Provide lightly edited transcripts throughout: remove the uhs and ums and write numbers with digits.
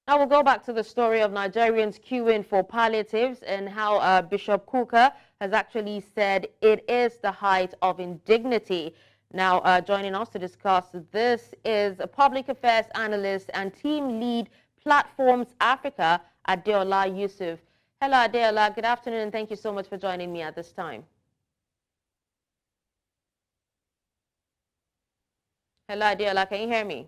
Now we'll go back to the story of Nigerians queuing for palliatives and how Bishop Kukah has actually said it is the height of indignity. Now, joining us to discuss this is a public affairs analyst and team lead Platforms Africa, Adeola Yusuf. Hello, Adeola. Good afternoon, and thank you so much for joining me at this time. Hello, Adeola. Can you hear me?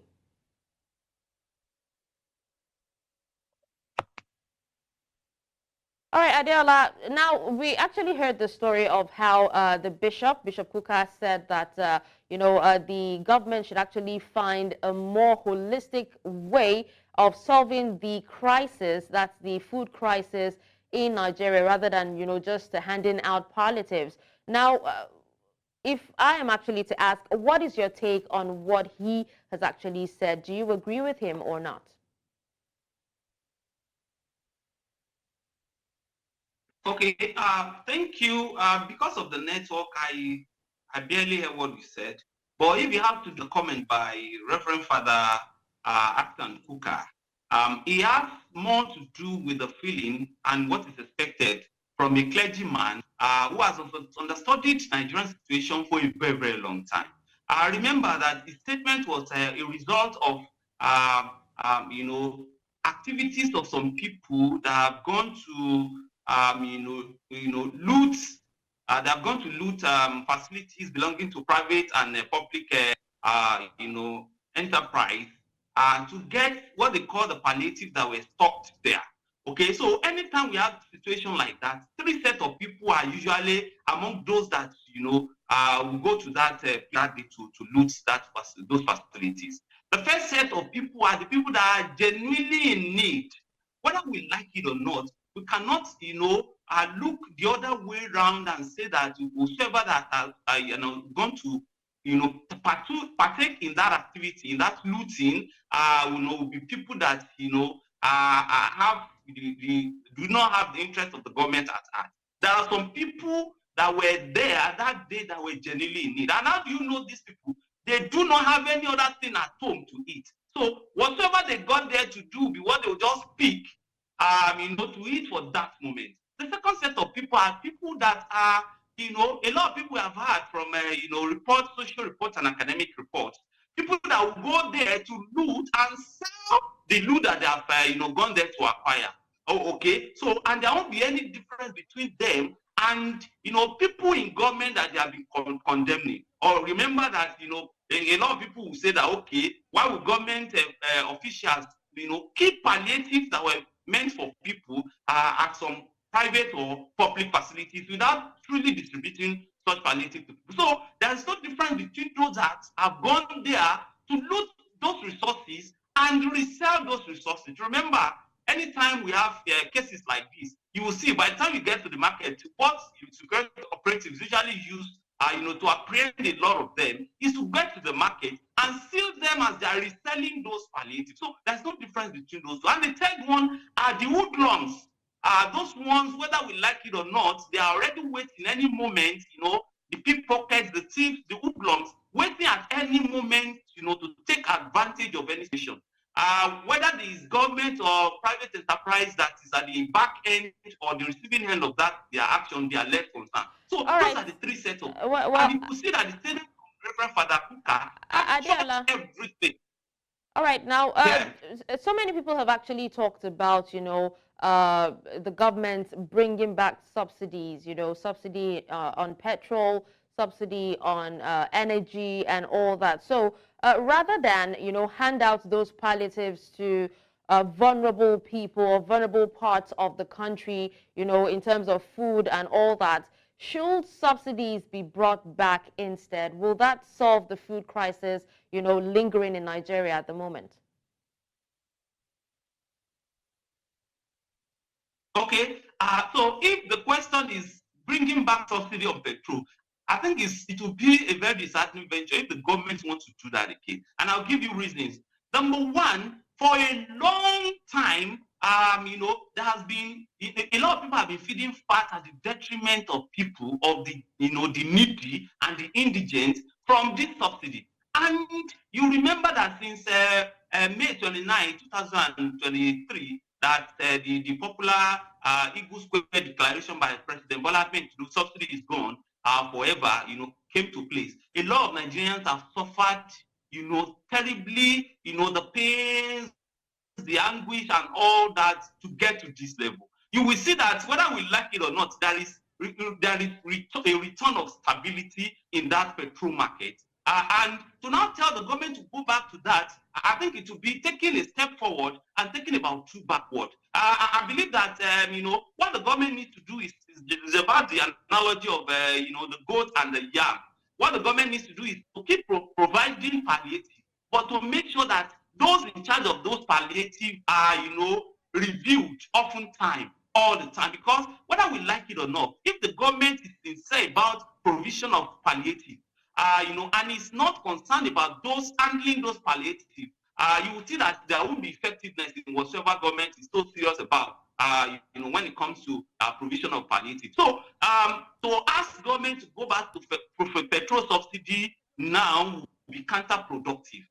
All right, Adeola, now we actually heard the story of how Bishop Kukah, said that, the government should actually find a more holistic way of solving the crisis, that's the food crisis in Nigeria, rather than, just handing out palliatives. Now, if I am actually to ask, what is your take on what he has actually said? Do you agree with him or not? Okay, thank you. Because of the network, I barely heard what you said. But if you have to do comment by Reverend Father Askan Kukah, he has more to do with the feeling and what is expected from a clergyman who has understudied Nigerian situation for a very, very long time. I remember that his statement was a result of, activities of some people that have gone to loot. They have gone to loot facilities belonging to private and public, enterprise, to get what they call the palliatives that were stocked there. Okay, so anytime we have a situation like that, three sets of people are usually among those that will go to that day to loot those facilities. The first set of people are the people that are genuinely in need, whether we like it or not. We cannot, look the other way around and say that whoever that are going to, partake in that activity, in that looting, will be people that, have do not have the interest of the government at heart. There are some people that were there that day that were genuinely in need. And how do you know these people? They do not have any other thing at home to eat. So whatever they got there to do will be what they will just pick, to eat for that moment. The second set of people are people that are, a lot of people have heard from, reports, social reports, and academic reports. People that will go there to loot and sell the loot that they have, gone there to acquire. Oh, okay. So, and there won't be any difference between them and, people in government that they have been condemning. Or remember that, a lot of people will say that, okay, why would government officials, keep palliatives that were meant for people at some private or public facilities without truly distributing such palliative to people? So there's no difference between those that have gone there to loot those resources and resell those resources. Remember, anytime we have cases like this, you will see by the time you get to the market, what security operatives usually use, to apprehend a lot of them, is to get to the market and sell them as they are reselling those palliatives. So there's no difference between those two. And the third one are the hoodlums. Those ones, whether we like it or not, they are already waiting any moment, the pickpockets, the thieves, the hoodlums, waiting at any moment, to take advantage of any situation. Whether it is government or private enterprise that is at the back end or the receiving end of that, their action, they are less concerned. So those are the three sets of. And you could see that the statement from Reverend Father Kukah captures everything. All right, now, so many people have actually talked about, the government bringing back subsidies, subsidy on petrol, subsidy on energy and all that. So rather than, hand out those palliatives to vulnerable people or vulnerable parts of the country, in terms of food and all that, should subsidies be brought back instead? Will that solve the food crisis, lingering in Nigeria at the moment? Okay, so if the question is bringing back subsidy of petrol, I think it will be a very disheartening venture if the government wants to do that again. And I'll give you reasons. Number one, for a long time, there has been a lot of people have been feeding fat at the detriment of people, of the the needy and the indigent from this subsidy. And you remember that since May 29, 2023, that the popular Eagle Square declaration by President Bola Ahmed Tinubu, subsidy is gone forever, came to place. A lot of Nigerians have suffered, terribly, the pains, the anguish, and all that to get to this level. You will see that whether we like it or not, there is a return of stability in that petrol market. And to now tell the government to go back to that, I think it will be taking a step forward and taking about two backward. I believe that what the government needs to do is about the analogy of the goat and the yam. What the government needs to do is to keep providing palliative, but to make sure that those in charge of those palliative are, reviewed oftentimes, all the time. Because whether we like it or not, if the government is sincere about provision of palliative, and is not concerned about those handling those palliative, you will see that there won't be effectiveness in whatever government is so serious about, when it comes to provision of palliative. So, to ask government to go back to petrol subsidy now will be counterproductive.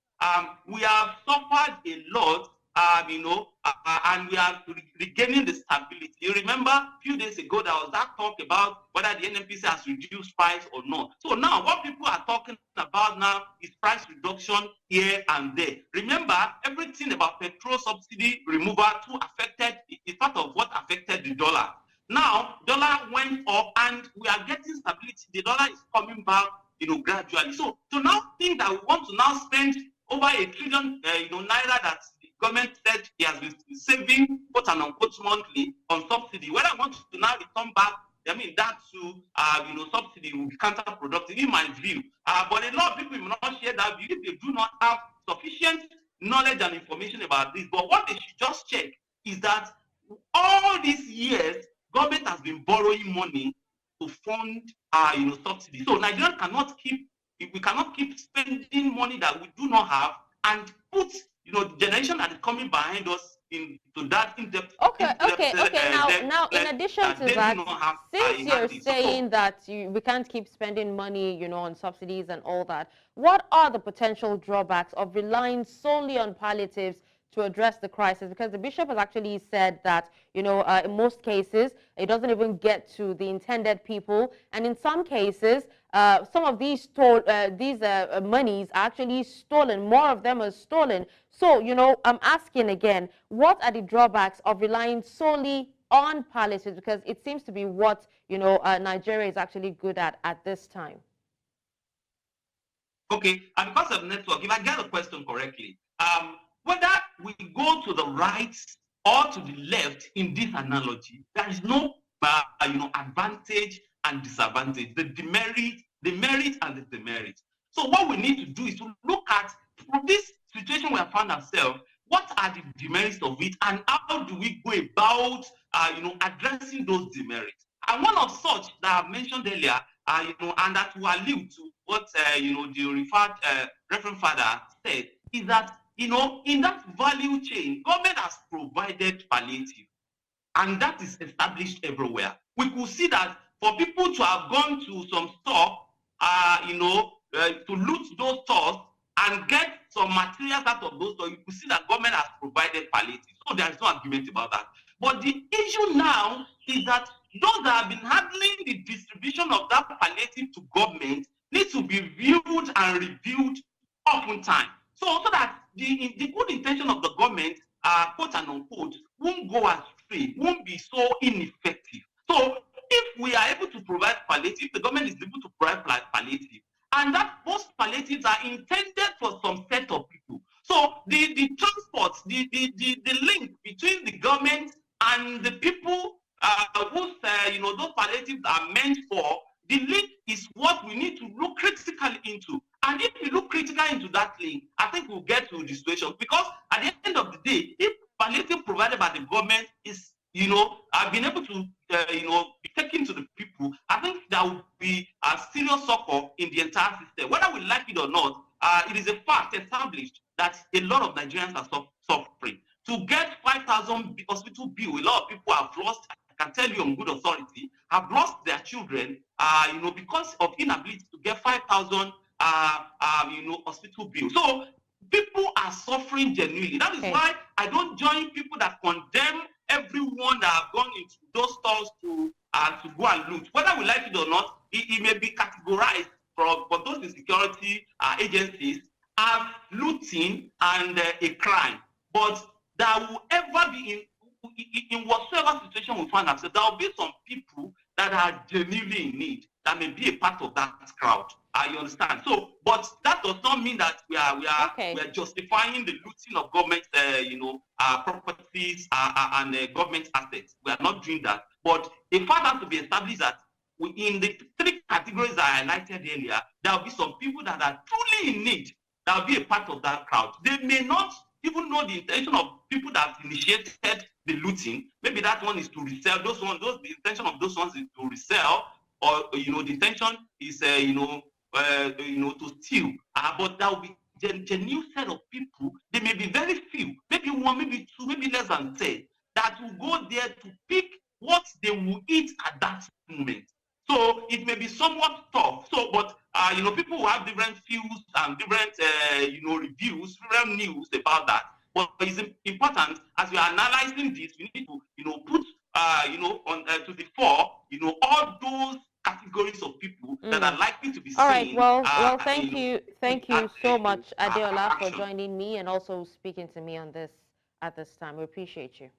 We have suffered a lot, and we are regaining the stability. You remember a few days ago there was that talk about whether the NNPC has reduced price or not. So now what people are talking about now is price reduction here and there. Remember, everything about petrol subsidy removal too affected, is part of what affected the dollar. Now, dollar went up and we are getting stability. The dollar is coming back, gradually. So to now think that we want to now spend over $1 trillion, naira that the government said he has been saving, quote and unquote, monthly on subsidy. When I want to now return back, I mean, that to, subsidy will be counterproductive in my view. But a lot of people will not share that view if they do not have sufficient knowledge and information about this. But what they should just check is that all these years, government has been borrowing money to fund, subsidy. So Nigerians we cannot keep spending money that we do not have and put, the generation that is coming behind us into that in-depth. Okay. Now, in addition to that, since you're saying that we can't keep spending money, on subsidies and all that, what are the potential drawbacks of relying solely on palliatives to address the crisis? Because the bishop has actually said that, in most cases, it doesn't even get to the intended people. And in some cases, some of these monies are actually stolen. More of them are stolen. So, I'm asking again, what are the drawbacks of relying solely on palliatives? Because it seems to be what, Nigeria is actually good at this time. Okay, and because of network, if I get the question correctly, whether we go to the right or to the left in this analogy, there is no advantage and disadvantage, the merit and the demerit. So what we need to do is to look at, from this situation we have found ourselves, what are the demerits of it, and how do we go about addressing those demerits? And one of such that I mentioned earlier, and that will allude to what the Reverend Father said, is that in that value chain, government has provided palliative, and that is established everywhere. We could see that for people to have gone to some store, to loot those stores and get some materials out of those stores, you could see that government has provided palliative. So there is no argument about that. But the issue now is that those that have been handling the distribution of that palliative to government need to be viewed and reviewed oftentimes. So that the good intention of the government, quote and unquote, won't go astray, won't be so ineffective. So if we are able to provide palliative, the government is able to provide palliative, and that those palliatives are intended for some set of people. So the transport, the link between the government and the people whose those palliatives are meant for, the link is what we need to look critically into. And if we look critically into that link, I think we'll get to the situation. Because at the end of the day, if palliative provided by the government is, have been able to, be taken to the people, I think there will be a serious succor in the entire system. Whether we like it or not, it is a fact established that a lot of Nigerians are suffering. To get 5,000 hospital bill, a lot of people have lost, I can tell you on good authority, have lost their children, because of inability to get 5,000, hospital bill. So people are suffering genuinely. That is why I don't join people that condemn everyone that have gone into those stores to go and loot. Whether we like it or not, it may be categorized for those insecurity agencies as looting and a crime. But there will ever be in whatsoever situation we find ourselves, there will be some people that are genuinely in need that may be a part of that crowd. You understand? So, but that does not mean that we are justifying the looting of government, properties and government assets. We are not doing that. But a fact has to be established that in the three categories that I highlighted earlier, there will be some people that are truly in need that will be a part of that crowd. They may not even know the intention of people that initiated the looting. Maybe that one is to resell. The intention of those ones is to resell, or the intention is to steal. But there will be a genuine set of people. They may be very few, maybe one, maybe two, maybe less than 10, that will go there to pick what they will eat at that moment. So it may be somewhat tough. So, but people will have different views and different reviews, different news about that. But it's important as we are analyzing this, we need to put on to the fore all those categories of people that are likely to be seen. All right. Well, thank you so much, Adeola, for joining me and also speaking to me on this at this time. We appreciate you.